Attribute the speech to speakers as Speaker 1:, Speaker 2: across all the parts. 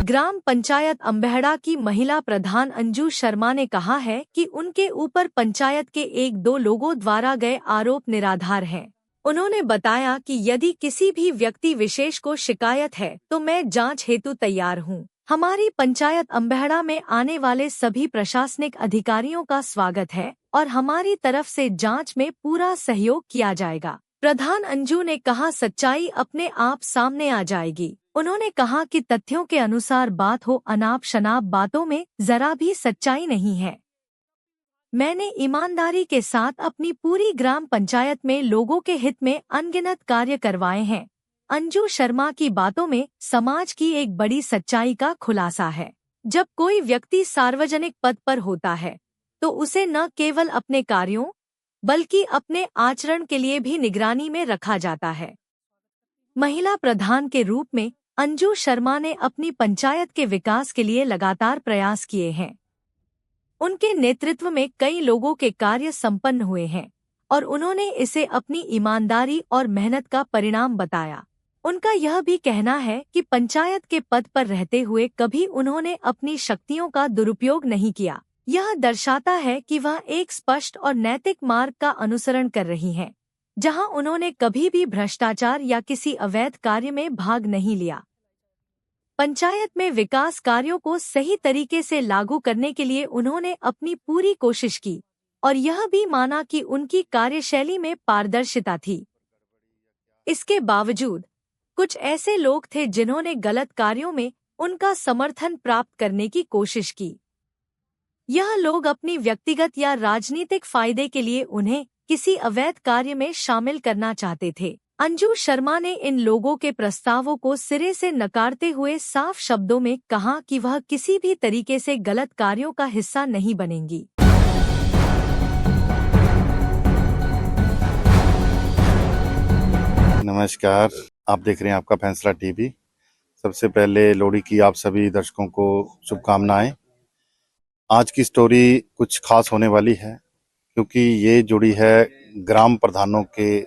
Speaker 1: ग्राम पंचायत अम्बेहड़ा की महिला प्रधान अंजू शर्मा ने कहा है कि उनके ऊपर पंचायत के 1-2 लोगों द्वारा गए आरोप निराधार हैं। उन्होंने बताया कि यदि किसी भी व्यक्ति विशेष को शिकायत है तो मैं जांच हेतु तैयार हूं। हमारी पंचायत अम्बेहड़ा में आने वाले सभी प्रशासनिक अधिकारियों का स्वागत है और हमारी तरफ से जांच में पूरा सहयोग किया जाएगा। प्रधान अंजू ने कहा, सच्चाई अपने आप सामने आ जाएगी। उन्होंने कहा कि तथ्यों के अनुसार बात हो, अनाप शनाप बातों में जरा भी सच्चाई नहीं है। मैंने ईमानदारी के साथ अपनी पूरी ग्राम पंचायत में लोगों के हित में अनगिनत कार्य करवाए हैं। अंजू शर्मा की बातों में समाज की एक बड़ी सच्चाई का खुलासा है। जब कोई व्यक्ति सार्वजनिक पद पर होता है तो उसे न केवल अपने कार्यों बल्कि अपने आचरण के लिए भी निगरानी में रखा जाता है। महिला प्रधान के रूप में अंजू शर्मा ने अपनी पंचायत के विकास के लिए लगातार प्रयास किए हैं। उनके नेतृत्व में कई लोगों के कार्य संपन्न हुए हैं और उन्होंने इसे अपनी ईमानदारी और मेहनत का परिणाम बताया। उनका यह भी कहना है कि पंचायत के पद पर रहते हुए कभी उन्होंने अपनी शक्तियों का दुरुपयोग नहीं किया। यह दर्शाता है कि वह एक स्पष्ट और नैतिक मार्ग का अनुसरण कर रही हैं, जहां उन्होंने कभी भी भ्रष्टाचार या किसी अवैध कार्य में भाग नहीं लिया। पंचायत में विकास कार्यों को सही तरीके से लागू करने के लिए उन्होंने अपनी पूरी कोशिश की और यह भी माना कि उनकी कार्यशैली में पारदर्शिता थी। इसके बावजूद कुछ ऐसे लोग थे जिन्होंने गलत कार्यों में उनका समर्थन प्राप्त करने की कोशिश की। यह लोग अपनी व्यक्तिगत या राजनीतिक फायदे के लिए उन्हें किसी अवैध कार्य में शामिल करना चाहते थे। अंजू शर्मा ने इन लोगों के प्रस्तावों को सिरे से नकारते हुए साफ शब्दों में कहा कि वह किसी भी तरीके से गलत कार्यों का हिस्सा नहीं बनेंगी।
Speaker 2: नमस्कार, आप देख रहे हैं आपका फैसला टीवी। सबसे पहले लोहड़ी की आप सभी दर्शकों को शुभकामनाएं। आज की स्टोरी कुछ खास होने वाली है क्योंकि ये जुड़ी है ग्राम प्रधानों के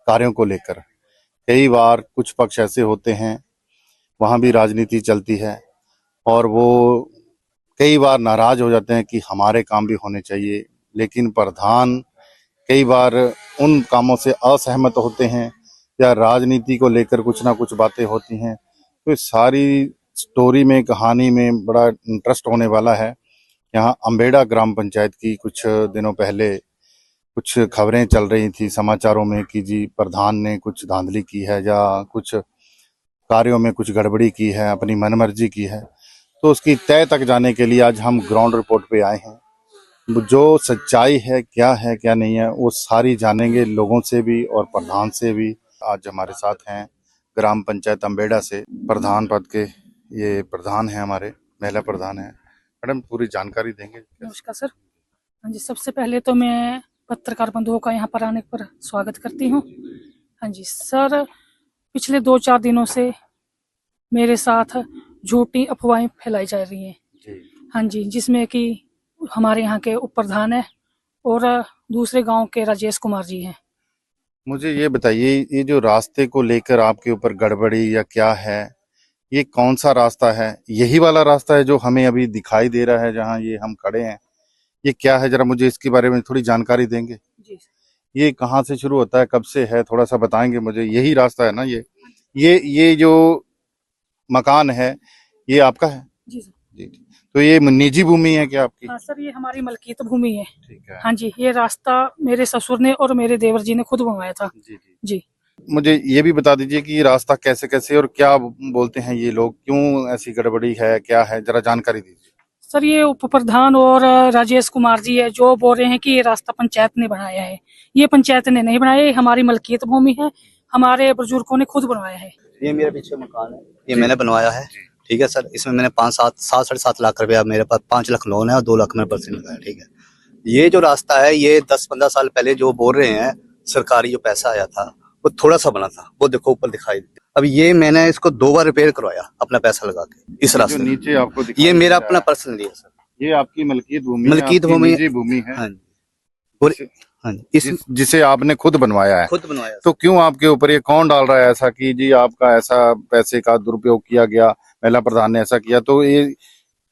Speaker 2: कार्यों को लेकर। कई बार कुछ पक्ष ऐसे होते हैं, वहाँ भी राजनीति चलती है और वो कई बार नाराज हो जाते हैं कि हमारे काम भी होने चाहिए, लेकिन प्रधान कई बार उन कामों से असहमत होते हैं या राजनीति को लेकर कुछ ना कुछ बातें होती हैं। तो इस सारी स्टोरी में, कहानी में बड़ा इंटरेस्ट होने वाला है। यहाँ अम्बेहड़ा ग्राम पंचायत की कुछ दिनों पहले कुछ खबरें चल रही थी समाचारों में कि जी प्रधान ने कुछ धांधली की है या कुछ कार्यों में कुछ गड़बड़ी की है, अपनी मनमर्जी की है। तो उसकी तय तक जाने के लिए आज हम ग्राउंड रिपोर्ट पे आए हैं। जो सच्चाई है क्या नहीं है, वो सारी जानेंगे लोगों से भी और प्रधान से भी। आज हमारे साथ हैं ग्राम पंचायत अम्बेहड़ा से प्रधान पद के ये प्रधान है, हमारे महिला प्रधान है। मैडम पूरी जानकारी देंगे?
Speaker 3: नमस्कार सर। हाँ जी, सबसे पहले तो मैं पत्रकार बंधुओं का यहाँ पर आने पर स्वागत करती हूँ। हाँ जी सर, पिछले 2-4 दिनों से मेरे साथ झूठी अफवाहें फैलाई जा रही हैं
Speaker 2: जी।
Speaker 3: हाँ जी, जिसमें कि हमारे यहाँ के उप प्रधान है और दूसरे गांव के राजेश कुमार जी हैं।
Speaker 2: मुझे ये बताइए, ये जो रास्ते को लेकर आपके ऊपर गड़बड़ी या क्या है, ये कौन सा रास्ता है? यही वाला रास्ता है जो हमें अभी दिखाई दे रहा है जहाँ ये हम खड़े हैं? ये क्या है, जरा मुझे इसके बारे में थोड़ी जानकारी देंगे?
Speaker 3: जी।
Speaker 2: ये कहाँ से शुरू होता है, कब से है, थोड़ा सा बताएंगे मुझे? यही रास्ता है ना? ये जो मकान है ये आपका है?
Speaker 3: जी सर।
Speaker 2: जी। तो ये निजी भूमि है क्या आपकी?
Speaker 3: हाँ सर, ये हमारी मलकियत भूमि है।
Speaker 2: ठीक है।
Speaker 3: हाँ जी, ये रास्ता मेरे ससुर ने और मेरे देवर जी ने खुद बनवाया था।
Speaker 2: जी जी
Speaker 3: जी।
Speaker 2: मुझे ये भी बता दीजिए कि ये रास्ता कैसे कैसे और क्या बोलते हैं ये लोग, क्यों ऐसी गड़बड़ी है, क्या है, जरा जानकारी दीजिए।
Speaker 3: सर, ये उप प्रधान और राजेश कुमार जी है जो बोल रहे हैं कि ये रास्ता पंचायत ने बनाया है। ये पंचायत ने नहीं बनाया, ये हमारी मलकियत भूमि है, हमारे बुजुर्गों ने खुद बनवाया है।
Speaker 4: ये मेरे पीछे मकान है, ये मैंने बनवाया है। ठीक है सर, इसमें मैंने 7.5 लाख रुपया, मेरे पास 5 लाख लोन है और 2 लाख मेरे पर्सन लगाया। ठीक है, ये जो रास्ता है ये 10-15 साल पहले जो बोल रहे हैं सरकारी जो पैसा आया था वो थोड़ा सा बना था, वो देखो ऊपर दिखाई देता। अब ये मैंने इसको 2 बार रिपेयर करवाया अपना पैसा लगा के। इस रास्ते
Speaker 2: नीचे आपको
Speaker 4: ये मेरा अपना पर्सनली है सर।
Speaker 2: ये आपकी मलकियत भूमि भूमि है।
Speaker 4: हाँ जी। और हाँ जी,
Speaker 2: जिसे आपने खुद बनवाया है।
Speaker 4: खुद बनवाया।
Speaker 2: तो क्यों आपके ऊपर ये कौन डाल रहा है ऐसा कि जी आपका ऐसा पैसे का दुरुपयोग किया गया, महिला प्रधान ने ऐसा किया, तो ये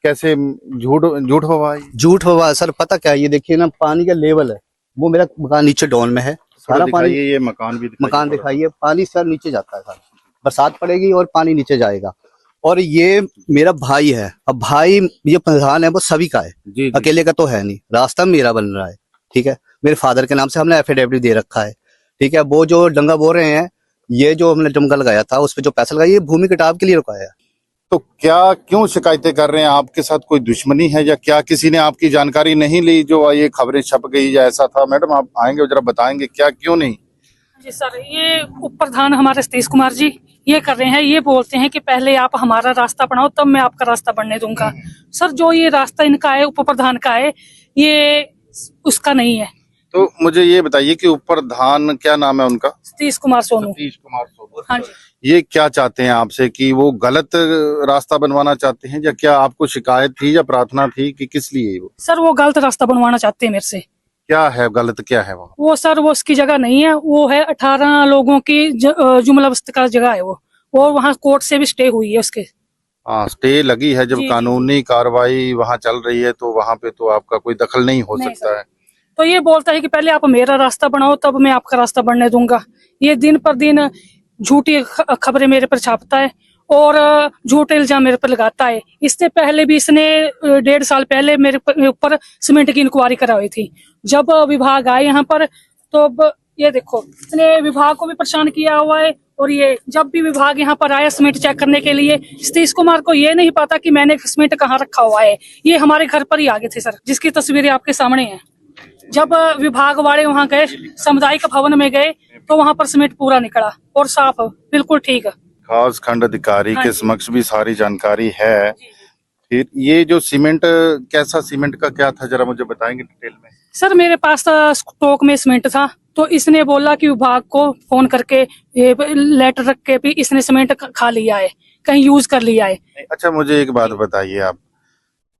Speaker 2: कैसे झूठ झूठ हुआ ये?
Speaker 4: झूठ हुआ सर। पता क्या है, ये देखिए ना, पानी का लेवल है, वो मेरा मकान नीचे डाउन में है, सारा पानी।
Speaker 2: ये मकान भी
Speaker 4: मकान दिखाइए, पानी सर नीचे जाता है सारा, बरसात पड़ेगी और पानी नीचे जाएगा। और ये मेरा भाई है, अब भाई ये प्रधान है वो सभी का है,
Speaker 2: जी,
Speaker 4: अकेले का तो है नहीं। रास्ता मेरा बन रहा है, ठीक है, मेरे फादर के नाम से हमने एफिडेविट दे रखा है, ठीक है। वो जो डंगा बोल रहे हैं, ये जो हमने डंगा लगाया था उस पर जो पैसा लगाया, ये भूमि कटाव के लिए रुकाया है।
Speaker 2: तो क्या क्यों शिकायतें कर रहे हैं? आपके साथ कोई दुश्मनी है या क्या किसी ने आपकी जानकारी नहीं ली जो ये खबरें छप गई या ऐसा था? मैडम आप आएंगे जरा बताएंगे क्या क्यों नहीं?
Speaker 3: जी सर, ये उप प्रधान हमारे सतीश कुमार जी ये कर रहे हैं, ये बोलते हैं कि पहले आप हमारा रास्ता बनाओ तब मैं आपका रास्ता बनने दूंगा। सर जो ये रास्ता इनका है, उप प्रधान का है, ये उसका नहीं है।
Speaker 2: तो मुझे ये बताइए कि उप प्रधान क्या नाम है उनका?
Speaker 3: सतीश कुमार सोनू।
Speaker 2: सतीश कुमार सोनू।
Speaker 3: हाँ जी।
Speaker 2: ये क्या चाहते हैं आपसे कि वो गलत रास्ता बनवाना चाहते हैं या क्या आपको शिकायत थी या प्रार्थना थी कि किस लिए वो?
Speaker 3: सर वो गलत रास्ता बनवाना चाहते हैं मेरे से।
Speaker 2: क्या है गलत, क्या है
Speaker 3: वो सर वो उसकी जगह नहीं है, वो है 18 लोगों की जुमला बस्ती का जगह है वो, और वहाँ कोर्ट से भी स्टे हुई है उसके।
Speaker 2: हाँ, स्टे लगी है, जब
Speaker 3: जी,
Speaker 2: कानूनी कार्रवाई वहाँ चल रही है तो वहाँ पे तो आपका कोई दखल नहीं हो
Speaker 3: नहीं
Speaker 2: सकता है।
Speaker 3: तो ये बोलता है कि पहले आप मेरा रास्ता बनाओ तब मैं आपका रास्ता बनने दूंगा। ये दिन पर दिन झूठी खबरें मेरे पर छापता है और झूठे इल्जाम मेरे पर लगाता है। इससे पहले भी इसने 1.5 साल पहले मेरे ऊपर सीमेंट की इंक्वायरी कराई थी। जब विभाग आए यहाँ पर तो अब ये देखो, इसने विभाग को भी परेशान किया हुआ है। और ये जब भी विभाग यहाँ पर आया सीमेंट चेक करने के लिए, सतीश कुमार को ये नहीं पता कि मैंने सीमेंट कहाँ रखा हुआ है। ये हमारे घर पर ही आ गए थे सर, जिसकी तस्वीरें आपके सामने हैं। जब विभाग वाले वहाँ गए, सामुदायिक भवन में गए, तो वहाँ पर सीमेंट पूरा निकला और साफ, बिल्कुल ठीक।
Speaker 2: खास खंड अधिकारी
Speaker 3: हाँ
Speaker 2: के
Speaker 3: जी।
Speaker 2: समक्ष भी सारी जानकारी है। फिर ये जो सीमेंट, कैसा सीमेंट का क्या था, जरा मुझे बताएंगे डिटेल में?
Speaker 3: सर मेरे पास स्टॉक में सीमेंट था, तो इसने बोला कि विभाग को फोन करके ये लेटर रख के भी इसने सीमेंट खा लिया है, कहीं यूज कर लिया है।
Speaker 2: अच्छा मुझे एक बात बताइए, आप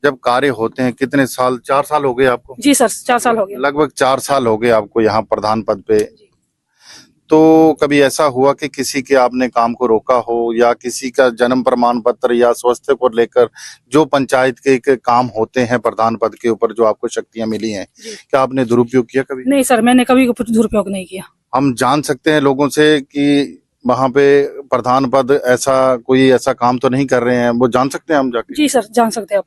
Speaker 2: जब कार्य होते हैं कितने साल, 4 साल हो गए आपको?
Speaker 3: जी सर 4 साल हो गए।
Speaker 2: लगभग 4 साल हो गए आपको यहाँ प्रधान पद पे। तो कभी ऐसा हुआ कि किसी के आपने काम को रोका हो या किसी का जन्म प्रमाण पत्र या स्वास्थ्य को लेकर जो पंचायत के काम होते हैं प्रधान पद के ऊपर जो आपको शक्तियां मिली हैं, क्या आपने दुरुपयोग किया कभी?
Speaker 3: नहीं सर, मैंने कभी दुरुपयोग नहीं किया।
Speaker 2: हम जान सकते हैं लोगों से कि वहां पे प्रधान पद ऐसा कोई ऐसा काम तो नहीं कर रहे हैं, वो जान सकते हैं हम जाके?
Speaker 3: जी सर जान सकते हैं आप।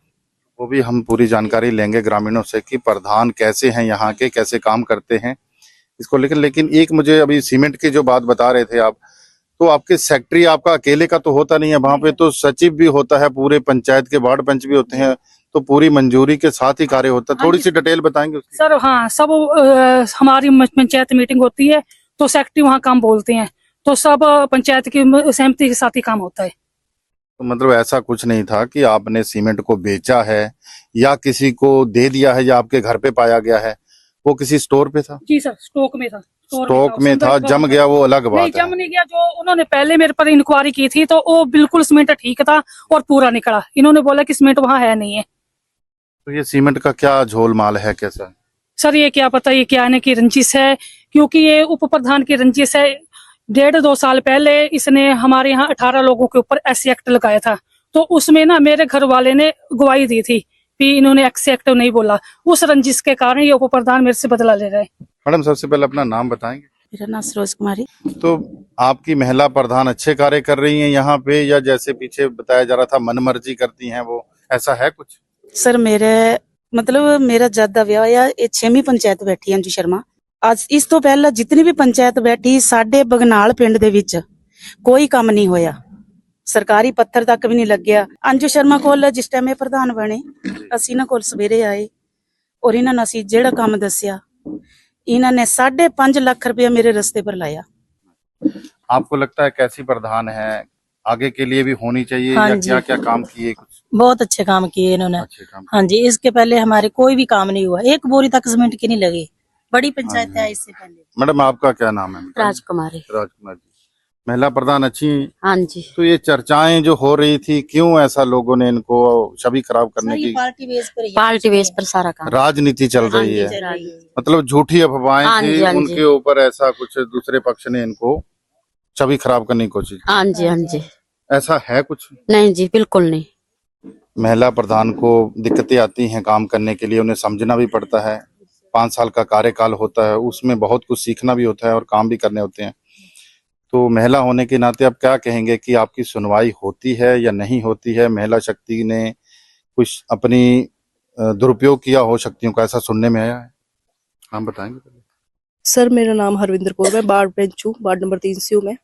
Speaker 2: वो भी हम पूरी जानकारी लेंगे ग्रामीणों से कि प्रधान कैसे हैं यहाँ के, कैसे काम करते हैं इसको लेकर। लेकिन एक मुझे अभी सीमेंट की जो बात बता रहे थे आप, तो आपके सेक्रेटरी आपका अकेले का तो होता नहीं है, वहां पे तो सचिव भी होता है, पूरे पंचायत के वार्ड पंच भी होते हैं, तो पूरी मंजूरी के साथ ही कार्य होता है। थोड़ी सी डिटेल बताएंगे उसकी?
Speaker 3: सर हाँ, सब हमारी पंचायत मीटिंग होती है तो सेक्रेटरी वहाँ काम बोलते हैं, तो सब पंचायत की सहमति के साथ ही काम होता है।
Speaker 2: तो मतलब ऐसा कुछ नहीं था कि आपने सीमेंट को बेचा है या किसी को दे दिया है या आपके घर पे पाया गया है, वो किसी स्टोर पे था?
Speaker 3: जी सर स्टॉक में था।
Speaker 2: स्टॉक में था, जम गया वो अलग
Speaker 3: नहीं,
Speaker 2: बात है।
Speaker 3: जम नहीं गया। जो उन्होंने पहले मेरे पर इंक्वायरी की थी तो वो बिल्कुल सीमेंट ठीक था और पूरा निकला। इन्होंने बोला कि सीमेंट वहाँ है नहीं है।
Speaker 2: तो ये सीमेंट का क्या झोल माल है, कैसा?
Speaker 3: सर ये क्या पता ये क्या आने की रंजिश है, क्योंकि ये उप प्रधान की रंजिश है। 1.5-2 साल पहले इसने हमारे यहाँ 18 लोगों के ऊपर SC एक्ट लगाया था, तो उसमें ना मेरे घर वाले ने गवाही दी थी कि इन्होंने SC एक्ट नहीं बोला। उस रंजिश के कारण ये उप प्रधान मेरे से बदला ले रहे हैं।
Speaker 2: मैडम सबसे पहले अपना नाम बताएंगे?
Speaker 5: मेरा नाम सरोज कुमारी।
Speaker 2: तो आपकी महिला प्रधान अच्छे कार्य कर रही हैं यहाँ पे या जैसे पीछे बताया जा रहा था मनमर्जी करती हैं वो, ऐसा है कुछ?
Speaker 5: सर मेरे मतलब मेरा जद ਦਾ ਵਿਆਹ ਆ ਇਹ 6ਵੀਂ ਪੰਚਾਇਤ ਬੈਠੀ ਅੰਜੂ ਸ਼ਰਮਾ। ਅੱਜ ਇਸ ਤੋਂ ਪਹਿਲਾਂ ਜਿੰਨੀ ਵੀ ਪੰਚਾਇਤ ਬੈਠੀ ਸਾਡੇ ਬਗਨਾਲ ਪਿੰਡ ਦੇ ਵਿੱਚ ਕੋਈ ਕੰਮ ਨਹੀਂ ਹੋਇਆ, ਸਰਕਾਰੀ ਪੱਥਰ ਤੱਕ ਵੀ ਨਹੀਂ ਲੱਗਿਆ। ਅੰਜੂ ਸ਼ਰਮਾ ਕੋਲ ਜਿਸ ਟਾਈਮ ਇਹ ਪ੍ਰਧਾਨ ਬਣੇ ਅਸੀਂ ਇਹਨਾਂ ਕੋਲ ਸਵੇਰੇ ਆਏ ਔਰ ਇਹਨਾਂ ਨੂੰ ਅਸੀਂ ਜਿਹੜਾ ਕੰਮ ਦੱਸਿਆ, ਇਹਨਾਂ ਨੇ 5.5 ਲੱਖ रुपया मेरे रास्ते पर लाया।
Speaker 2: आपको लगता है कैसी प्रधान है, आगे के लिए भी होनी चाहिए
Speaker 6: हाँ
Speaker 2: या
Speaker 6: जी।
Speaker 2: क्या क्या काम किए? कुछ
Speaker 6: बहुत अच्छे काम किए इन्होंने।
Speaker 2: अच्छे काम।
Speaker 6: हाँ जी, इसके पहले हमारे कोई भी काम नहीं हुआ, एक बोरी तक सीमेंट की नहीं लगी। बड़ी पंचायत है इससे पहले।
Speaker 2: मैडम आपका क्या नाम है?
Speaker 7: राजकुमारी।
Speaker 2: राजकुमार जी। महिला प्रधान अच्छी हैं।
Speaker 7: हाँ जी।
Speaker 2: तो ये चर्चाएं जो हो रही थी, क्यों ऐसा लोगों ने इनको छवि खराब करने की?
Speaker 6: पार्टी बेस पर ही है।
Speaker 7: पार्टी बेस पर सारा काम।
Speaker 2: राजनीति चल
Speaker 6: हाँ
Speaker 2: रही
Speaker 6: जी,
Speaker 2: है,
Speaker 6: चल रही है।
Speaker 2: मतलब झूठी अफवाहें
Speaker 7: हाँ
Speaker 2: थी
Speaker 7: जी, हाँ जी।
Speaker 2: उनके ऊपर, ऐसा कुछ दूसरे पक्ष ने इनको छवि खराब करने की कोशिश की।
Speaker 7: हाँ जी हाँ जी।
Speaker 2: ऐसा है कुछ?
Speaker 7: नहीं जी, बिल्कुल नहीं।
Speaker 2: महिला प्रधान को दिक्कतें आती हैं काम करने के लिए, उन्हें समझना भी पड़ता है। 5 साल का कार्यकाल होता है, उसमें बहुत कुछ सीखना भी होता है और काम भी करने होते हैं। तो महिला होने के नाते आप क्या कहेंगे कि आपकी सुनवाई होती है या नहीं होती है? महिला शक्ति ने कुछ अपनी दुरुपयोग किया हो शक्तियों का, ऐसा सुनने में आया है। हम बताएंगे पहले।
Speaker 8: सर मेरा नाम हरविंदर कौर, मैं वार्ड बेंच हूँ, वार्ड नंबर 3 से हूँ मैं।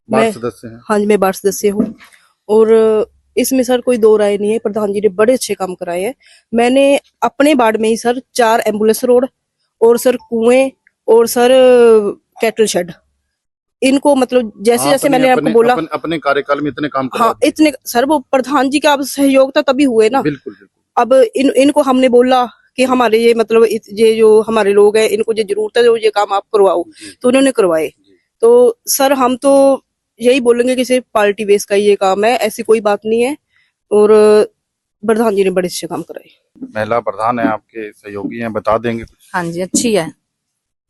Speaker 2: वार्ड सदस्य हैं?
Speaker 8: हाँ जी, मैं वार्ड सदस्य हूँ। और इसमें सर कोई दो राय नहीं है, प्रधान जी ने बड़े अच्छे काम कराए हैं। मैंने अपने वार्ड में ही सर 4 एम्बुलेंस रोड और सर कुएं और सर कैटल शेड, इनको मतलब जैसे जैसे मैंने आपको बोला
Speaker 2: अपने कार्यकाल में इतने काम
Speaker 8: हाँ इतने सर, वो प्रधान जी का अब सहयोग था तभी हुए ना।
Speaker 2: बिल्कुल बिल्कुल।
Speaker 8: अब इनको हमने बोला कि हमारे ये मतलब ये जो हमारे लोग हैं, इनको जो जरूरत है, जो ये काम आप करवाओ, तो उन्होंने करवाए। तो सर हम तो यही बोलेंगे कि सिर्फ पार्टी बेस का ये काम है, ऐसी कोई बात नहीं है। और प्रधान जी ने बड़े अच्छे काम कराए।
Speaker 2: महिला प्रधान है, आपके सहयोगी हैं, बता देंगे कुछ?
Speaker 9: हाँ जी, अच्छी है,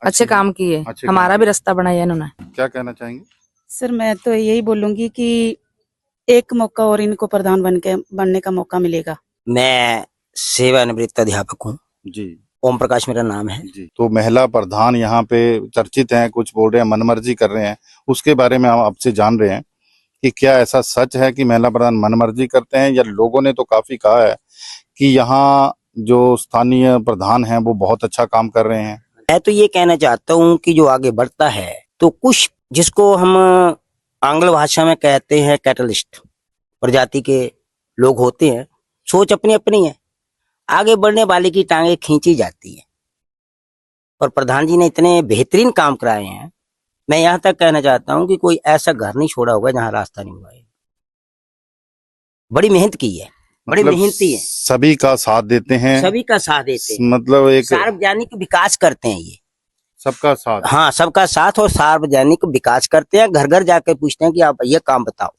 Speaker 9: अच्छे काम किए, हमारा भी रास्ता बनाया इन्होंने।
Speaker 2: क्या कहना चाहेंगे?
Speaker 5: सर मैं तो यही बोलूंगी कि एक मौका और इनको प्रधान बनने का मौका मिलेगा।
Speaker 10: मैं सेवानिवृत्त अध्यापक हूँ
Speaker 2: जी।
Speaker 10: ओम प्रकाश मेरा नाम है
Speaker 2: जी। तो महिला प्रधान यहाँ पे चर्चित हैं, कुछ बोल रहे हैं, मनमर्जी कर रहे हैं, उसके बारे में हम आपसे जान रहे हैं कि क्या ऐसा सच है कि महिला प्रधान मनमर्जी करते हैं, या लोगों ने तो काफी कहा है कि यहाँ जो स्थानीय प्रधान हैं वो बहुत अच्छा काम कर रहे हैं।
Speaker 10: मैं तो ये कहना चाहता हूँ कि जो आगे बढ़ता है तो कुछ जिसको हम आंग्ल भाषा में कहते हैं कैटलिस्ट प्रजाति के लोग होते हैं, सोच अपनी अपनी है, आगे बढ़ने वाले की टांगे खींची जाती है। और प्रधान जी ने इतने बेहतरीन काम कराए हैं, मैं यहाँ तक कहना चाहता हूँ कि कोई ऐसा घर नहीं छोड़ा होगा जहाँ रास्ता नहीं हुआ है। बड़ी मेहनत की है, बड़ी मेहनती है,
Speaker 2: सभी का साथ देते हैं,
Speaker 10: सभी का साथ देते हैं,
Speaker 2: मतलब एक
Speaker 10: सार्वजनिक विकास करते हैं ये,
Speaker 2: सबका साथ।
Speaker 10: हाँ सबका साथ और सार्वजनिक विकास करते हैं। घर घर जाकर पूछते हैं कि आप ये काम बताओ।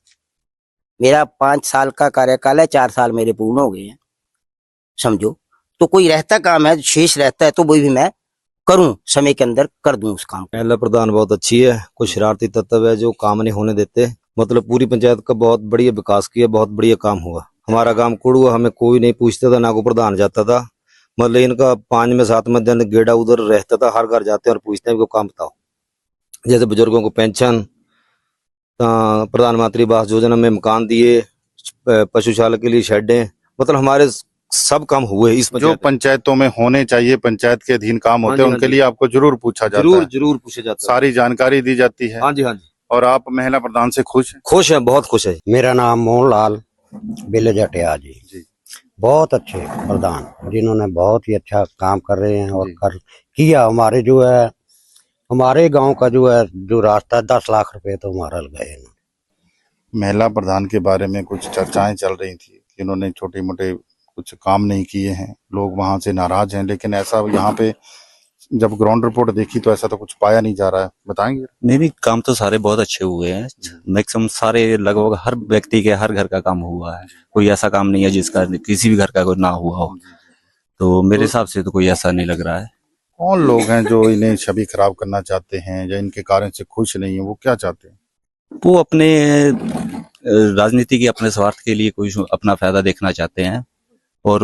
Speaker 10: मेरा 5 साल का कार्यकाल है, 4 साल मेरे पूर्ण हो गए हैं समझो। तो कोई रहता काम है, शेष रहता है, तो वो भी मैं करूं, समय के अंदर कर दूं उस काम।
Speaker 11: महिला प्रधान बहुत अच्छी है, कुछ शरारती तत्व है जो काम नहीं होने देते। मतलब पूरी पंचायत का बहुत बढ़िया विकास किया, बहुत बढ़िया काम हुआ। हमारा काम कुड़ुआ, हमें कोई नहीं पूछता था, ना को प्रधान जाता था। मतलब इनका 5 में 7 में दिन गेड़ा उधर रहता था, हर घर जाते हैं और पूछते हैं कि काम बताओ। जैसे बुजुर्गों को पेंशन, प्रधानमंत्री आवास योजना में मकान दिए, पशुशाला के लिए शेडें, मतलब हमारे सब काम हुए। इस
Speaker 2: जो पंचायतों में होने चाहिए, पंचायत के अधीन काम होते हैं, उनके लिए आपको जरूर पूछा जाता है।
Speaker 11: जरूर पूछा जाता है,
Speaker 2: सारी जानकारी दी जाती है।
Speaker 11: हाँ जी हाँ जी।
Speaker 2: और आप महिला प्रधान से खुश हैं?
Speaker 11: खुश हैं, बहुत खुश है।
Speaker 12: मेरा नाम मोहनलाल बिल जटिया जी। बहुत अच्छे प्रधान, जिन्होंने बहुत ही अच्छा काम कर रहे हैं और कर किया। हमारे जो है, हमारे गांव का जो है जो रास्ता 10 लाख रुपए तो हमारा लगाए।
Speaker 2: महिला प्रधान के बारे में कुछ चर्चाएं चल रही थी कि इन्होंने छोटे मोटे कुछ काम नहीं किए हैं, लोग वहां से नाराज हैं, लेकिन ऐसा यहाँ पे जब ग्राउंड रिपोर्ट देखी तो ऐसा तो कुछ पाया नहीं जा रहा है। बताएंगे?
Speaker 13: नहीं, काम तो सारे बहुत अच्छे हुए हैं। मैक्सिमम सारे, लगभग हर व्यक्ति के हर घर का काम हुआ है। कोई ऐसा काम नहीं है जिसका किसी भी घर का कोई ना हुआ हो। तो मेरे हिसाब से तो कोई ऐसा नहीं लग रहा है।
Speaker 2: कौन लोग हैं जो इन्हें छवि खराब करना चाहते हैं या इनके कार्य से खुश नहीं है? वो क्या चाहते हैं?
Speaker 13: वो अपने राजनीति के अपने स्वार्थ के लिए कोई अपना फायदा देखना चाहते हैं। और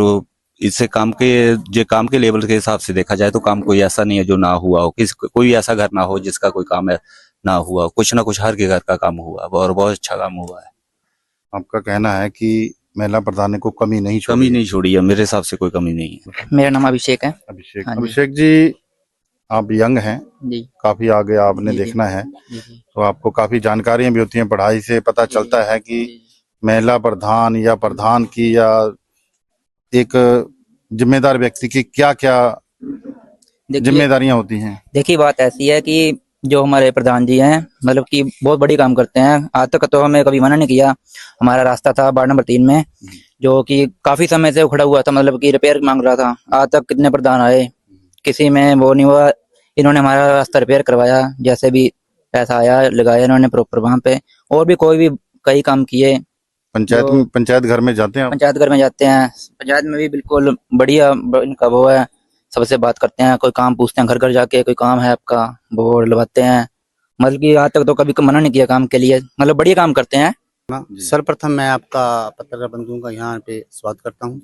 Speaker 13: इससे काम के लेवल के हिसाब से देखा जाए तो काम कोई ऐसा नहीं है जो ना हुआ हो। कोई ऐसा घर ना हो जिसका कोई काम है ना हुआ हो। कुछ ना कुछ हर के घर का काम हुआ और बहुत अच्छा काम हुआ है।
Speaker 2: आपका कहना है कि महिला प्रधान ने को कमी नहीं
Speaker 13: छोड़ी है? मेरे हिसाब से कोई कमी नहीं है।
Speaker 9: मेरा नाम अभिषेक है।
Speaker 2: अभिषेक जी, आप यंग हैं
Speaker 9: जी,
Speaker 2: काफी आगे आपने देखना है, तो आपको काफी जानकारियां भी होती हैं। पढ़ाई से पता चलता है कि महिला प्रधान या प्रधान की या एक जिम्मेदार व्यक्ति की क्या क्या जिम्मेदारियां होती हैं।
Speaker 9: देखिए बात ऐसी है कि जो हमारे प्रधान जी हैं, मतलब कि बहुत बड़ी काम करते हैं। आज तक तो हमें कभी मना नहीं किया। हमारा रास्ता था वार्ड नंबर 3 में, जो कि काफी समय से खड़ा हुआ था, मतलब कि रिपेयर मांग रहा था। आज तक कितने प्रधान आए, किसी में वो नहीं हुआ। इन्होंने हमारा रास्ता रिपेयर करवाया, जैसे भी पैसा आया लगाया इन्होंने प्रॉपर वहां पे। और भी कोई भी कई काम किए।
Speaker 2: पंचायत घर में जाते हैं?
Speaker 9: पंचायत घर में जाते हैं, पंचायत में भी बिल्कुल बढ़िया इनका वो है, सबसे बात करते हैं, कोई काम पूछते हैं घर घर जाके, कोई काम है आपका, वो लगवाते हैं। मतलब कि आज तक तो कभी मना नहीं किया काम के लिए, मतलब बढ़िया काम करते हैं।
Speaker 4: सर्वप्रथम मैं आपका पत्रकार बंधुओं का यहाँ पे स्वागत करता हूँ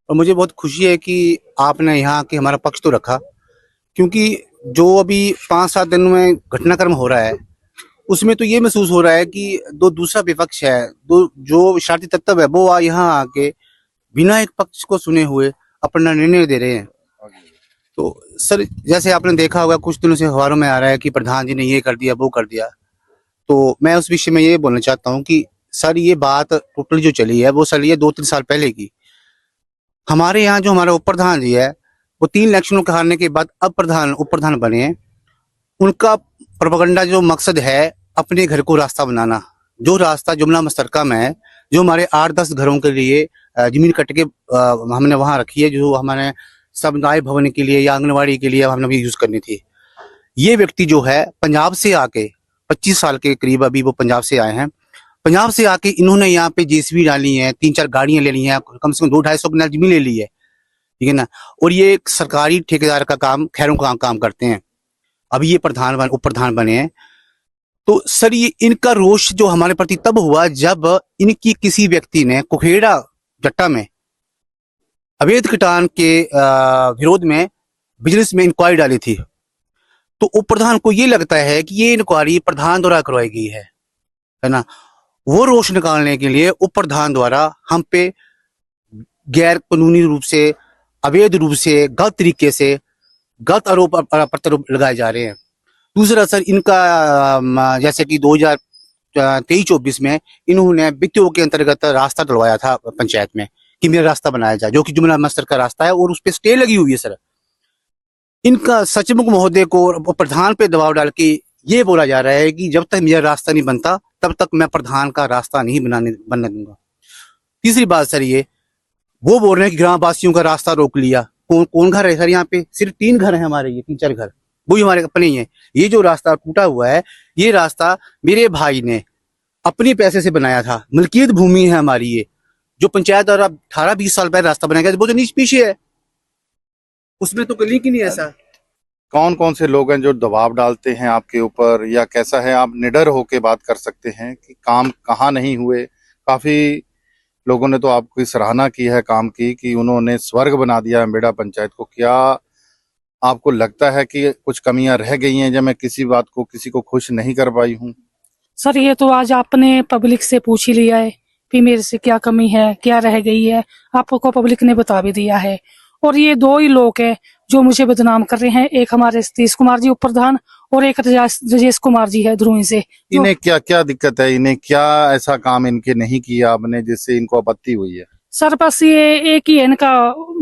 Speaker 4: और मुझे बहुत खुशी है कि आपने यहाँ के हमारा पक्ष तो रखा, क्योंकि जो अभी 5-7 दिन में घटनाक्रम हो रहा है उसमें तो ये महसूस हो रहा है कि दो दूसरा विपक्ष है, दो जो शरारती तत्व है वो यहाँ आके बिना एक पक्ष को सुने हुए अपना निर्णय दे रहे हैं। तो सर जैसे आपने देखा होगा कुछ दिनों से अखबारों में आ रहा है कि प्रधान जी ने ये कर दिया वो कर दिया, तो मैं उस विषय में ये बोलना चाहता हूँ कि सर ये बात टोटली जो चली है वो सर ये 2-3 साल पहले की। हमारे यहाँ जो हमारा उप प्रधान जी है वो 3 इलेक्शनों के हारने के बाद अब उप प्रधान बने हैं। उनका प्रोपेगेंडा जो मकसद है अपने घर को रास्ता बनाना, जो रास्ता जुमला मुश्तरका में है, जो हमारे 8-10 घरों के लिए जमीन कट के हमने वहां रखी है, जो हमारे समुदाय भवन के लिए या आंगनबाड़ी के लिए हमने भी यूज करनी थी। ये व्यक्ति जो है पंजाब से आके 25 साल के करीब अभी वो पंजाब से आए हैं। पंजाब से आके इन्होंने यहाँ पे जेसीबी डाली है, 3-4 गाड़ियां ले ली हैं, कम से कम 200-250 कनाल जमीन ले ली है, ठीक है ना। और ये एक सरकारी ठेकेदार का काम, खैरों का काम करते हैं। अभी ये उप प्रधान बने हैं। तो सर ये इनका रोष जो हमारे प्रति तब हुआ जब इनकी किसी व्यक्ति ने कुखेड़ा जट्टा में अवैध कटान के विरोध में बिजनेस में इंक्वायरी डाली थी। तो उप प्रधान को ये लगता है कि ये इंक्वायरी प्रधान द्वारा करवाई गई है ना। वो रोष निकालने के लिए उप प्रधान द्वारा हम पे गैर कानूनी रूप से, अवैध रूप से, गलत तरीके से गलत आरोप प्रत्यारोप लगाए जा रहे हैं। दूसरा सर इनका जैसे कि 2023-24 में इन्होंने वित्तीयों के अंतर्गत रास्ता डलवाया था पंचायत में कि मेरा रास्ता बनाया जाए, जो कि जुमला मस्तर का रास्ता है और उस पर स्टे लगी हुई है। सर इनका सचिव महोदय को प्रधान पे दबाव डाल के ये बोला जा रहा है कि जब तक मेरा रास्ता नहीं बनता तब तक मैं प्रधान का रास्ता नहीं बनने दूंगा। तीसरी बात सर ये वो बोल रहे हैं कि ग्रामवासियों का रास्ता रोक लिया। कौन घर है सर यहाँ पे? सिर्फ 3 घर हैं हमारे, ये 3-4 घर वो ही हमारे अपने ही है। ये जो रास्ता टूटा हुआ है ये रास्ता मेरे भाई ने अपने पैसे से बनाया था, मलकियत भूमि है हमारी ये, जो पंचायत द्वारा 18-20 साल पहले रास्ता बनाया गया, वो जो नीचे पीछे है उसमें तो लिंक ही नहीं ऐसा।
Speaker 2: कौन कौन से लोग हैं जो दबाव डालते हैं आपके ऊपर, या कैसा है आप निडर होके बात कर सकते हैं कि काम कहाँ नहीं हुए? काफी लोगों ने तो आपकी सराहना की है काम की कि उन्होंने स्वर्ग बना दिया अम्बेडा पंचायत को। क्या आपको लगता है कि कुछ कमियां रह गई हैं जब मैं किसी को खुश नहीं कर पाई हूँ?
Speaker 3: सर ये तो आज आपने पब्लिक से पूछ ही लिया है कि मेरे से क्या कमी है, क्या रह गई है, आपको पब्लिक ने बता भी दिया है। और ये 2 ही लोग हैं जो मुझे बदनाम कर रहे हैं, एक हमारे सतीश कुमार जी उप प्रधान और एक राजेश कुमार जी है ध्रुवी से।
Speaker 2: इन्हें क्या क्या दिक्कत है? इन्हें क्या ऐसा काम इनके नहीं किया आपने जिससे इनको आपत्ति हुई है?
Speaker 3: सर बस ये एक ही है इनका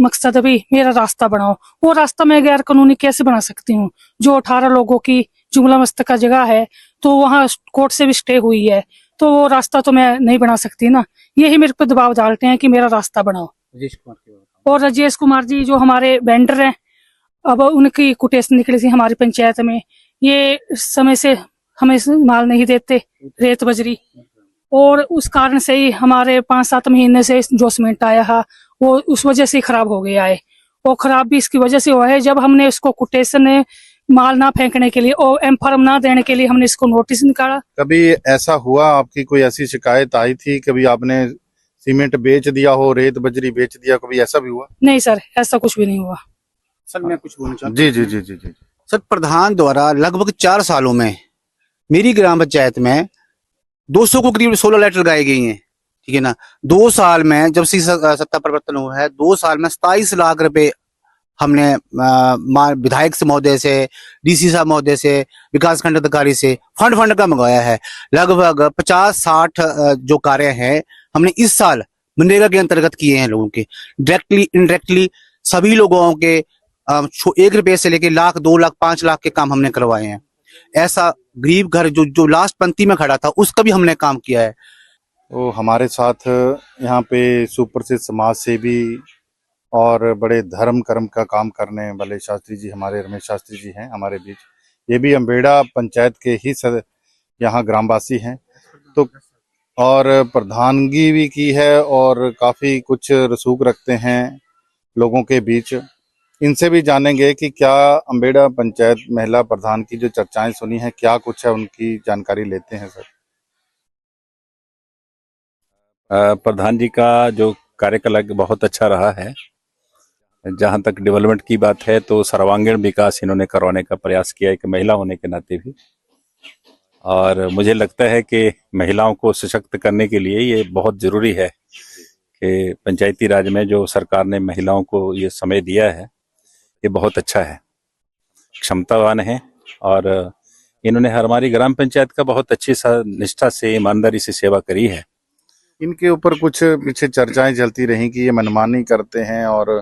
Speaker 3: मकसद, अभी मेरा रास्ता बनाओ। वो रास्ता मैं गैर कानूनी कैसे बना सकती हूँ? जो 18 लोगों की जुमला मस्जिद का जगह है तो वहाँ कोर्ट से भी स्टे हुई है, तो वो रास्ता तो मैं नहीं बना सकती ना। यही मेरे पे दबाव डालते हैं कि मेरा रास्ता बनाओ। और राजेश कुमार जी जो हमारे वेंडर हैं, अब उनकी कोटेशन निकली थी हमारी पंचायत में, ये समय से हमें माल नहीं देते, रेत बजरी, और उस कारण से ही हमारे 5-7 महीने से जो सीमेंट आया है वो उस वजह से खराब हो गया है। और खराब भी इसकी वजह से हुआ है जब हमने इसको कोटेशन माल ना फेंकने के लिए और एम्फार्म ना देने के लिए हमने इसको नोटिस निकाला।
Speaker 2: कभी ऐसा हुआ आपकी कोई ऐसी शिकायत आई थी, कभी आपने सीमेंट बेच दिया हो, रेत बजरी बेच दिया, कभी ऐसा भी हुआ?
Speaker 3: नहीं सर ऐसा कुछ भी नहीं हुआ।
Speaker 4: सर मैं कुछ बोलना चाहता
Speaker 2: जी जी जी जी जी।
Speaker 4: सर प्रधान द्वारा लगभग 4 सालों में मेरी ग्राम पंचायत में 200 को करीब 16 लाइट लगाई गई हैं, ठीक है ना। 2 साल में जब से सत्ता परिवर्तन हुआ है 2 साल में 27 लाख रुपए हमने विधायक से महोदय से, डीसी साहब महोदय से, विकास खंड अधिकारी से फंड का मंगवाया है। लगभग 50-60 जो कार्य हैं हमने इस साल मनरेगा के अंतर्गत किए हैं लोगों के, डायरेक्टली इनडायरेक्टली सभी लोगों के 1 रुपए से लेके लाख, 2 लाख, 5 लाख के काम हमने करवाए हैं। ऐसा गरीब घर जो लास्ट पंक्ति में खड़ा था उसका भी हमने काम किया है।
Speaker 2: तो हमारे साथ यहाँ पे सुप्रसिद्ध समाज सेवी और बड़े धर्म कर्म का काम करने वाले शास्त्री जी, हमारे रमेश शास्त्री जी हैं हमारे बीच। ये भी अम्बेडा पंचायत के ही यहाँ ग्रामवासी हैं, तो और प्रधानगी भी की है और काफ़ी कुछ रसूख रखते हैं लोगों के बीच। इनसे भी जानेंगे कि क्या अम्बेडा पंचायत महिला प्रधान की जो चर्चाएं सुनी हैं क्या कुछ है, उनकी जानकारी लेते हैं। सर
Speaker 13: प्रधान जी का जो कार्यकाल बहुत अच्छा रहा है। जहां तक डेवलपमेंट की बात है तो सर्वांगीण विकास इन्होंने करवाने का प्रयास किया, एक महिला होने के नाते भी। और मुझे लगता है कि महिलाओं को सशक्त करने के लिए ये बहुत जरूरी है कि पंचायती राज में जो सरकार ने महिलाओं को ये समय दिया है ये बहुत अच्छा है, क्षमतावान है। और इन्होंने हमारी ग्राम पंचायत का बहुत अच्छी निष्ठा से, ईमानदारी से सेवा करी है।
Speaker 2: इनके ऊपर कुछ पीछे चर्चाएं चलती रही कि ये मनमानी करते हैं और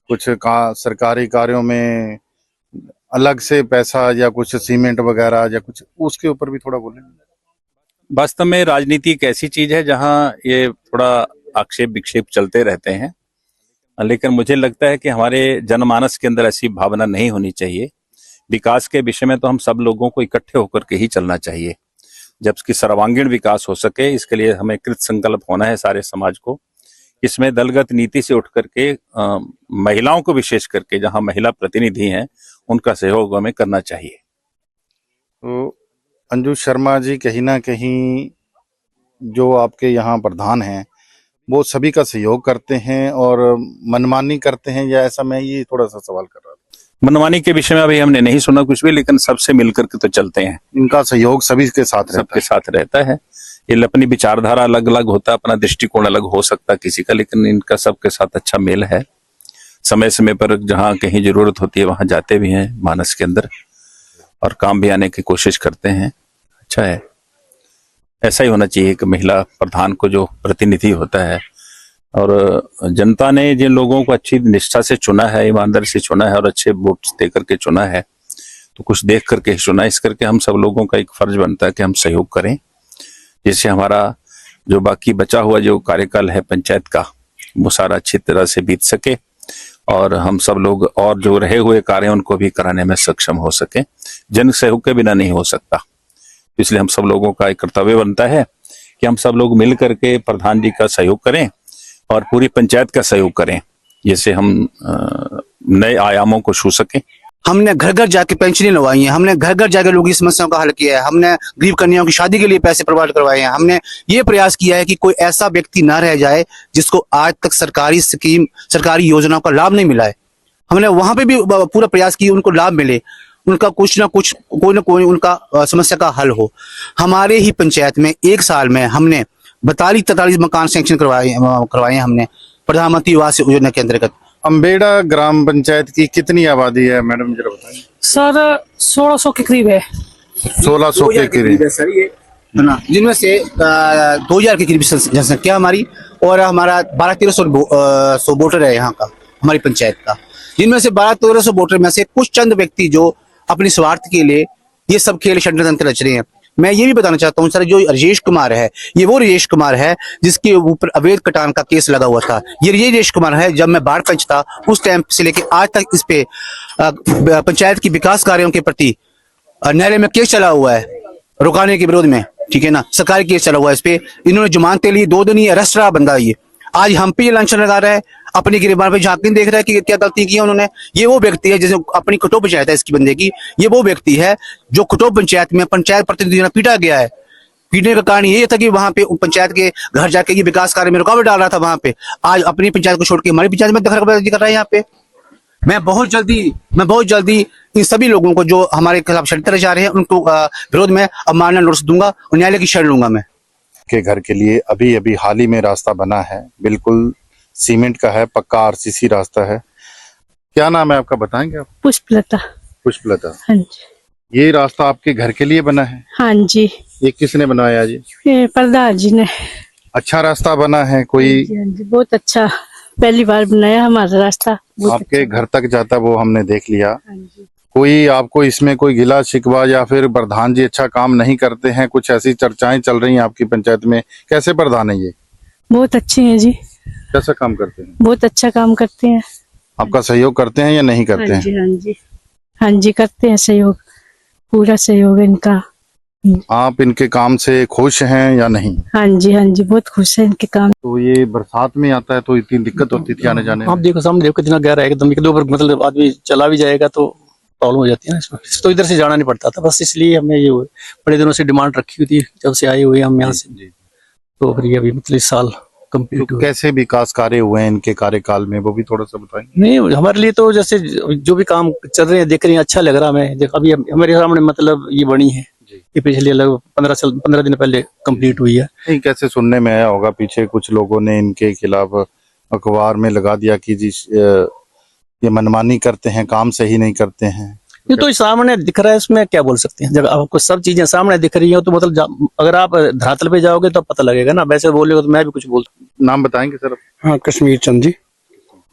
Speaker 2: कुछ सरकारी कार्यों में अलग से पैसा या कुछ सीमेंट वगैरह या कुछ, उसके ऊपर भी थोड़ा बोलें।
Speaker 13: वास्तव में राजनीति एक ऐसी चीज है जहां ये थोड़ा आक्षेप विक्षेप चलते रहते हैं, लेकिन मुझे लगता है कि हमारे जनमानस के अंदर ऐसी भावना नहीं होनी चाहिए। विकास के विषय में तो हम सब लोगों को इकट्ठे होकर के ही चलना चाहिए। जबकि सर्वांगीण विकास हो सके इसके लिए हमें कृत संकल्प होना है सारे समाज को। इसमें दलगत नीति से उठ करके महिलाओं को विशेष करके जहां महिला प्रतिनिधि हैं उनका सहयोग हमें करना चाहिए।
Speaker 2: तो अंजू शर्मा जी कहीं ना कहीं जो आपके यहाँ प्रधान हैं वो सभी का सहयोग करते हैं और मनमानी करते हैं, या ऐसा? मैं ये थोड़ा सा सवाल कर रहा था।
Speaker 13: मनमानी के विषय में अभी हमने नहीं सुना कुछ भी, लेकिन सबसे मिलकर के तो चलते हैं।
Speaker 2: इनका सहयोग सभी के साथ
Speaker 13: सबके साथ रहता है। ये अपनी विचारधारा अलग अलग होता है, अपना दृष्टिकोण अलग हो सकता है किसी का, लेकिन इनका सबके साथ अच्छा मेल है। समय समय पर जहाँ कहीं जरूरत होती है वहां जाते भी हैं मानस के अंदर और काम भी आने की कोशिश करते हैं। अच्छा है, ऐसा ही होना चाहिए कि महिला प्रधान को जो प्रतिनिधि होता है। और जनता ने जिन लोगों को अच्छी निष्ठा से चुना है, ईमानदारी से चुना है और अच्छे वोट दे करके चुना है, तो कुछ देख करके चुना। इस करके हम सब लोगों का एक फर्ज बनता है कि हम सहयोग करें, जिससे हमारा जो बाकी बचा हुआ जो कार्यकाल है पंचायत का वो सारा अच्छी तरह से बीत सके और हम सब लोग और जो रहे हुए कार्य उनको भी कराने में सक्षम हो सके। जन सहयोग के बिना नहीं हो सकता, इसलिए हम सब लोगों का एक कर्तव्य बनता है कि हम सब लोग मिल करके प्रधान जी का सहयोग करें और पूरी पंचायत का सहयोग करें, जिससे हम नए आयामों को छू सकें।
Speaker 4: हमने घर घर जाके पेंशनें लगवाई हैं, हमने घर घर जाके लोगों की समस्याओं का हल किया है, हमने गरीब कन्याओं की शादी के लिए पैसे प्रोवाइड करवाए हैं। हमने ये प्रयास किया है कि कोई ऐसा व्यक्ति ना रह जाए जिसको आज तक सरकारी स्कीम, सरकारी योजनाओं का लाभ नहीं मिला है। हमने वहां पे भी पूरा प्रयास किया उनको लाभ मिले, उनका कुछ ना कुछ कोई ना कोई उनका समस्या का हल हो। हमारे ही पंचायत में एक साल में हमने 42-43 मकान सैंक्शन करवाए हमने प्रधानमंत्री आवास योजना के अंतर्गत।
Speaker 2: अम्बेड़ा ग्राम पंचायत की कितनी आबादी है मैडम, जरा बताएं।
Speaker 3: सर 1600 के करीब है।
Speaker 2: 1600 के करीब
Speaker 4: है सर ये, है ना, जिनमें से 2000 के करीब जनसंख्या हमारी और हमारा 1200-1300 वोटर है यहाँ का, हमारी पंचायत का। जिनमें से 1200-1300 वोटर में से कुछ चंद व्यक्ति जो अपने स्वार्थ के लिए ये सब खेल षड्यंत्र रच रहे हैं। मैं ये भी बताना चाहता हूँ सर, जो राजेश कुमार है ये वो राजेश कुमार है जिसके ऊपर अवैध कटान का केस लगा हुआ था। ये राजेश कुमार है, जब मैं बाढ़ पंच था उस टाइम से लेके आज तक इस पे पंचायत की विकास कार्यों के प्रति न्यायालय में केस चला हुआ है रुकाने के विरोध में, ठीक है ना, सरकारी केस चला हुआ है इस पे। इन्होंने जमानत लिए 2 दिन ही अरेस्ट रहा बंदा। ये आज हम पे ये लांछन लगा रहा है, अपनी गिरफ्तार पे झांक नहीं देख रहा है कि क्या गलती की है उन्होंने। ये वो व्यक्ति है जैसे अपनी कटो पंचायत है इसकी बंदे की, ये वो व्यक्ति है जो कटो पंचायत में पंचायत प्रतिनिधियों ने पीटा गया है। पीटने का कारण ये था कि वहां पे पंचायत के घर जाके ये विकास कार्य में रुकावट डाल रहा था वहां पे। आज अपनी पंचायत को छोड़ के हमारी पंचायत में दखलअंदाजी कर रहा है यहाँ पे। मैं बहुत जल्दी इन सभी लोगों को जो हमारे खिलाफ षड्यंत्र जा रहे हैं उनको विरोध में अवमानना नोटिस दूंगा और न्यायालय की शरण लूंगा। मैं
Speaker 2: के घर के लिए अभी हाल ही में रास्ता बना है, बिल्कुल सीमेंट का है, पक्का आरसीसी रास्ता है। क्या नाम है आपका, बताएंगे आप?
Speaker 6: पुष्पलता।
Speaker 2: पुष्पलता,
Speaker 6: हाँ जी।
Speaker 2: ये रास्ता आपके घर के लिए बना है?
Speaker 6: हाँ जी।
Speaker 2: ये किसने बनाया जी?
Speaker 6: ये प्रधान जी ने।
Speaker 2: अच्छा रास्ता बना है कोई?
Speaker 6: हाँ जी, बहुत अच्छा, पहली बार बनाया हमारा रास्ता।
Speaker 2: आपके
Speaker 6: अच्छा।
Speaker 2: घर तक जाता वो हमने देख लिया।
Speaker 6: हाँ जी।
Speaker 2: कोई आपको इसमें कोई गिला शिकवा या फिर प्रधान जी अच्छा काम नहीं करते हैं, कुछ ऐसी चर्चाएं चल रही हैं आपकी पंचायत में? कैसे प्रधान है ये?
Speaker 6: बहुत अच्छे हैं जी।
Speaker 2: कैसा काम करते हैं?
Speaker 6: बहुत अच्छा काम करते हैं।
Speaker 2: आपका सहयोग करते हैं या नहीं करते
Speaker 6: हाँ जी,
Speaker 2: हैं?
Speaker 6: हाँ जी, हाँ जी करते हैं सहयोग, पूरा सहयोग है इनका।
Speaker 2: आप इनके काम से खुश हैं या नहीं?
Speaker 6: हाँ जी, हाँ जी, बहुत खुश है इनके काम।
Speaker 2: तो ये बरसात में आता है तो इतनी दिक्कत होती थी आने जाने में?
Speaker 7: आप देखो सामने देखो कितना गहरा है एकदम, एक दो बार मतलब आदमी चला भी जाएगा तो प्रॉब्लम हो जाती है ना इसमें। तो इधर से जाना नहीं पड़ता था, बस इसलिए हमने ये बड़े दिनों से डिमांड रखी हुई थी जब से आए हुए हम यहाँ से। तो फिर ये अभी मतलब इस साल कंप्लीट
Speaker 2: तो
Speaker 7: हुआ।
Speaker 2: कैसे विकास कार्य हुए हैं इनके कार्यकाल में, वो भी थोड़ा सा बताएंगे।
Speaker 7: नहीं, हमारे लिए तो जैसे जो भी काम चल रहे हैं देख रहे हैं, अच्छा लग रहा है हमें। अभी हमारे सामने मतलब ये बनी है, ये पिछले लगभग 15 दिन पहले कंप्लीट हुई है।
Speaker 2: नहीं, कैसे सुनने में आया होगा पीछे कुछ लोगों ने इनके खिलाफ अखबार में लगा दिया कि जी ये मनमानी करते हैं, काम सही नहीं करते हैं।
Speaker 7: ये तो सामने दिख रहा है, इसमें क्या बोल सकते हैं। जब आपको सब चीजें सामने दिख रही हो तो मतलब अगर आप धरातल पे जाओगे तो पता लगेगा ना। वैसे बोलेगा तो मैं भी कुछ बोल।
Speaker 2: नाम बताएंगे सर?
Speaker 14: हाँ, कश्मीर चंद जी,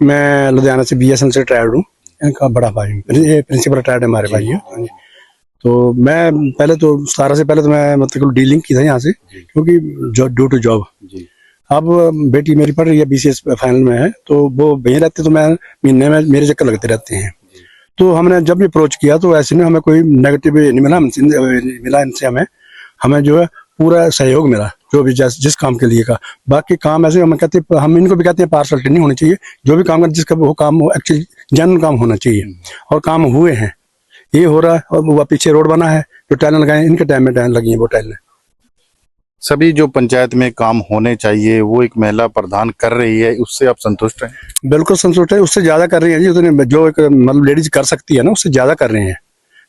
Speaker 14: मैं लुधियाना से BSNL से रिटायर्ड हूँ। इनका बड़ा भाई हूँ, ये प्रिंसिपल रिटायर्ड है हमारे भाई है। हाँ जी। तो मैं पहले तो 17 से पहले तो मैं मतलब डीलिंग की था यहाँ से, क्योंकि ड्यू टू जॉब। अब बेटी मेरी पढ़ रही है, BCS फाइनल में है, तो वो वहीं रहते, तो मैं महीने में मेरे चक्कर लगते रहते हैं। तो हमने जब भी अप्रोच किया तो ऐसे में हमें कोई नेगेटिव नहीं मिला इनसे। हमें जो है पूरा सहयोग मिला, जो भी जिस काम के लिए का। बाकी काम ऐसे हम कहते हैं, हम इनको भी कहते हैं पार्शलिटी नहीं होनी चाहिए। जो भी काम कर जिसका वो काम एक्चुअली जेन्युइन काम होना चाहिए, और काम हुए हैं। ये हो रहा है, और वो पीछे रोड बना है, जो टाइलें लगाए इनके टाइम में टाइम लगी है वो टाइलें।
Speaker 2: सभी जो पंचायत में काम होने चाहिए वो एक महिला प्रधान कर रही है, उससे आप संतुष्ट हैं?
Speaker 14: बिल्कुल संतुष्ट है, उससे ज्यादा कर रही है जी। उतने जो एक मतलब लेडीज कर सकती है ना, उससे ज्यादा कर रहे हैं।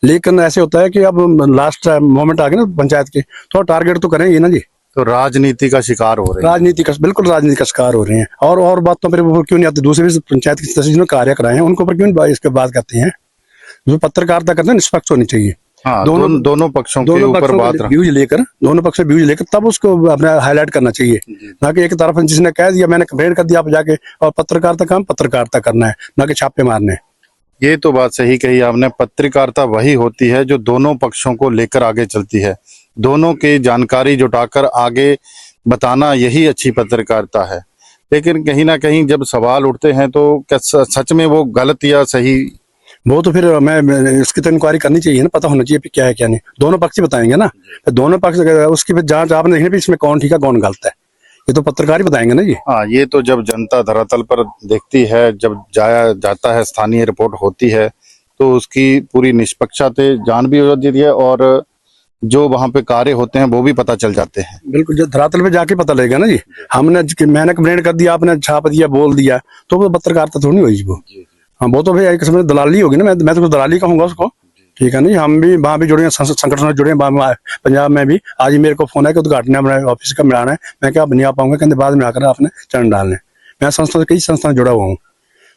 Speaker 14: लेकिन ऐसे होता है कि अब लास्ट मोमेंट आ गए ना पंचायत के, तो टारगेट तो करेंगे ना जी।
Speaker 2: तो राजनीति का शिकार हो रहे हैं।
Speaker 14: राजनीति का, बिल्कुल राजनीति का शिकार हो रहे हैं। और बातों पर वो क्यों नहीं आते? दूसरे भी पंचायत की तहसील में कार्य कराए हैं, उनको पर क्यों नहीं इसके बात करते हैं? जो पत्रकारिता करते हैं निष्पक्ष होनी चाहिए।
Speaker 2: हाँ, दोनों पक्षों के ऊपर बात
Speaker 14: व्यूज लेकर, दोनों पक्ष से व्यूज लेकर तब उसको अपने हाईलाइट करना चाहिए, ना कि एक तरफ जिसने कह दिया मैंने कंप्लेंट कर दिया आप जाके। और पत्रकारिता काम पत्रकारिता करना है, ना कि छापे मारने।
Speaker 2: ये तो बात सही कही आपने। पत्रकारिता वही होती है जो दोनों पक्षों को लेकर आगे चलती है, दोनों की जानकारी जुटाकर आगे बताना, यही अच्छी पत्रकारिता है। लेकिन कहीं ना कहीं जब सवाल उठते हैं तो क्या सच में वो गलत या सही?
Speaker 14: वो तो फिर मैं इसकी तो इंक्वायरी करनी चाहिए ना, पता होना चाहिए क्या है क्या नहीं। दोनों पक्ष बताएंगे ना, दोनों पक्ष उसकी जांच आपने देखनी इसमें कौन ठीक है कौन गलत है, ये तो पत्रकार ही बताएंगे ना जी।
Speaker 2: हाँ, ये तो जब जनता धरातल पर देखती है, जब जाया जाता है, स्थानीय रिपोर्ट होती है, तो उसकी पूरी निष्पक्षता जान भी हो जाती है, और जो वहाँ पे कार्य होते हैं वो भी पता चल जाते हैं।
Speaker 14: बिल्कुल, जो धरातल पे जाके पता लगेगा ना जी। मैंने कंप्लेंट कर दिया, आपने छाप दिया, बोल दिया, तो वो पत्रकारिता थोड़ी हुई वो। हाँ, वो तो भाई एक समय दलाली होगी ना। मैं तो दलाली कहूंगा उसको, ठीक है नहीं। हम भी वहाँ भी जुड़े हैं, संगठन से जुड़े हैं पंजाब में भी। आज ही मेरे को फोन है कि उद्घाटन अपने ऑफिस का मिलाना है। मैं क्या नहीं आ पाऊंगा, कहते बाद में आकर आपने चरण डालने। मैं संस्था से कई संस्था जुड़ा हुआ हूँ,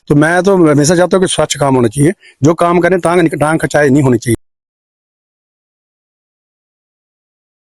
Speaker 14: तो मैं तो हमेशा चाहता हूँ कि स्वच्छ काम होना चाहिए। जो काम करें टांग खचाई नहीं होनी चाहिए।